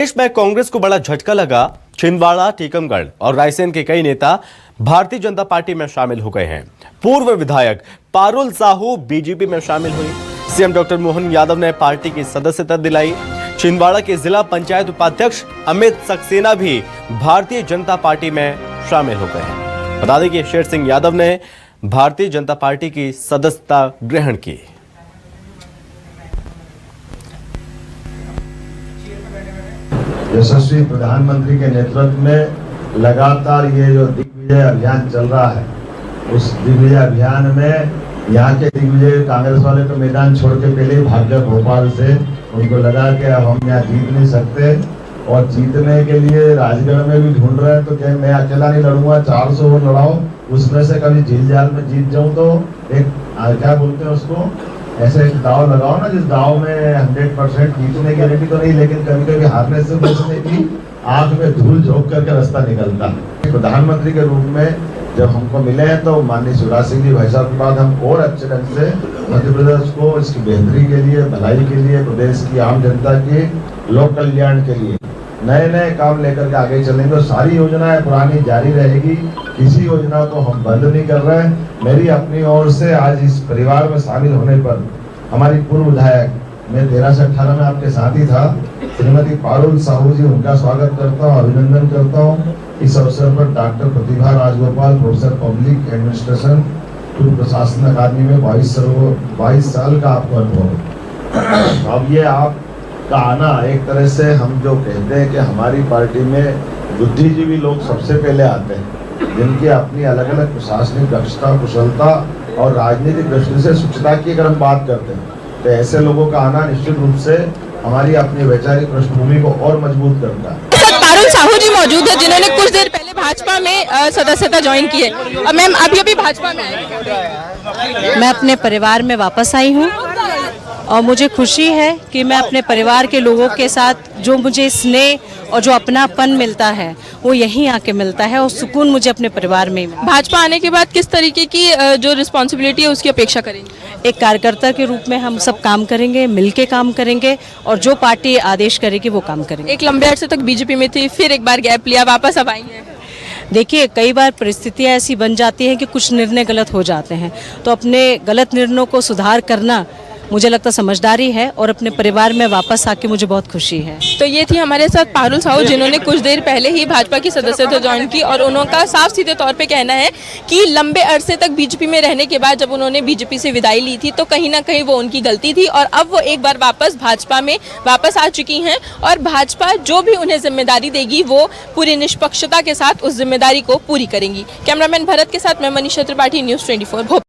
देश में कांग्रेस को बड़ा झटका लगा। छिंदवाड़ा, टीकमगढ़ और रायसेन के कई नेता भारतीय जनता पार्टी में शामिल हो गए हैं। पूर्व विधायक पारुल साहू बीजेपी में शामिल हुई। सीएम डॉक्टर मोहन यादव ने पार्टी की सदस्यता दिलाई। छिंदवाड़ा के जिला पंचायत उपाध्यक्ष अमित सक्सेना भी भारतीय जनता पार्टी में शामिल हो गए हैं। बता दें कि शेर सिंह यादव ने भारतीय जनता पार्टी की सदस्यता ग्रहण की। यशस्वी प्रधानमंत्री के नेतृत्व में लगातार ये जो दिग्विजय अभियान चल रहा है, उस दिग्विजय अभियान में यहाँ के दिग्विजय कांग्रेस वाले तो मैदान छोड़ के पहले ही भाग गए भोपाल से। उनको लगा कि अब हम यहाँ जीत नहीं सकते और जीतने के लिए राजगढ़ में भी ढूंढ रहे हैं। तो क्या मैं अकेला नहीं लड़ूंगा, 400 वो लड़ाओ, उसमें से कभी झील जाल में जीत जाऊं तो एक क्या बोलते हैं उसको, ऐसे एक दाव लगाओ ना, जिस दाव में 100% जीतने की गारंटी तो नहीं, लेकिन कभी कभी हारने से बचने की आंख में धूल झोंक करके रास्ता निकलता। प्रधानमंत्री के रूप में जब हमको मिले हैं तो माननीय शिवराज सिंह जी भाई साहब के बाद हम और अच्छे ढंग से मध्य प्रदेश को इसकी बेहतरी के लिए, भलाई के लिए, प्रदेश की आम जनता के लोक कल्याण के लिए नए नए काम लेकर के आगे चलेंगे। और सारी योजनाएं पुरानी जारी रहेगी, किसी योजना को हम बंद नहीं कर रहे हैं। मेरी अपनी ओर से आज इस परिवार में शामिल होने पर हमारी पूर्व विधायक, मैं 13 से 18 में आपके साथ ही था, श्रीमती पारुल साहू जी, उनका स्वागत करता हूँ, अभिनंदन करता हूँ। इस अवसर पर डॉक्टर प्रतिभा राजगोपाल, प्रोफेसर पब्लिक एडमिनिस्ट्रेशन, पूर्व प्रशासन अकादमी में 22 साल का आपको अनुभव। अब ये आपका आना एक तरह से, हम जो कहते हैं कि हमारी पार्टी में बुद्धिजीवी लोग सबसे पहले आते हैं, जिनकी अपनी अलग अलग प्रशासनिक दक्षता, कुशलता और राजनीतिक दृष्टि से स्वच्छता की अगर हम बात करते हैं, तो ऐसे लोगों का आना निश्चित रूप से हमारी अपनी वैचारिक पृष्ठभूमि को और मजबूत करता है। पारुल साहू जी मौजूद है, जिन्होंने कुछ देर पहले भाजपा में सदस्यता ज्वाइन की है। मैम अभी भाजपा में आई। मैं अपने परिवार में वापस आई हूँ और मुझे खुशी है कि मैं अपने परिवार के लोगों के साथ जो मुझे स्नेह और जो अपनापन मिलता है वो यहीं आके मिलता है, और सुकून मुझे अपने परिवार में मिलता है। भाजपा आने के बाद किस तरीके की जो रिस्पॉन्सिबिलिटी है उसकी अपेक्षा करेंगे? एक कार्यकर्ता के रूप में हम सब काम करेंगे, मिलके काम करेंगे और जो पार्टी आदेश करेगी वो काम करेंगे। एक लंबे अरसे तक बीजेपी में थी, फिर एक बार गैप लिया, वापस अब आई हैं। देखिए, कई बार परिस्थितियाँ ऐसी बन जाती हैं कि कुछ निर्णय गलत हो जाते हैं, तो अपने गलत निर्णयों को सुधार करना मुझे लगता समझदारी है, और अपने परिवार में वापस आके मुझे बहुत खुशी है। तो ये थी हमारे साथ पारुल साहू, जिन्होंने कुछ देर पहले ही भाजपा की सदस्यता ज्वाइन की, और उनका साफ सीधे तौर पे कहना है कि लंबे अरसे तक बीजेपी में रहने के बाद जब उन्होंने बीजेपी से विदाई ली थी तो कहीं ना कहीं वो उनकी गलती थी, और अब वो एक बार वापस भाजपा में वापस आ चुकी हैं, और भाजपा जो भी उन्हें जिम्मेदारी देगी वो पूरी निष्पक्षता के साथ उस जिम्मेदारी को पूरी करेंगी। कैमरामैन भरत के साथ मैं मनीषा त्रिपाठी, न्यूज़ 24 भोपाल।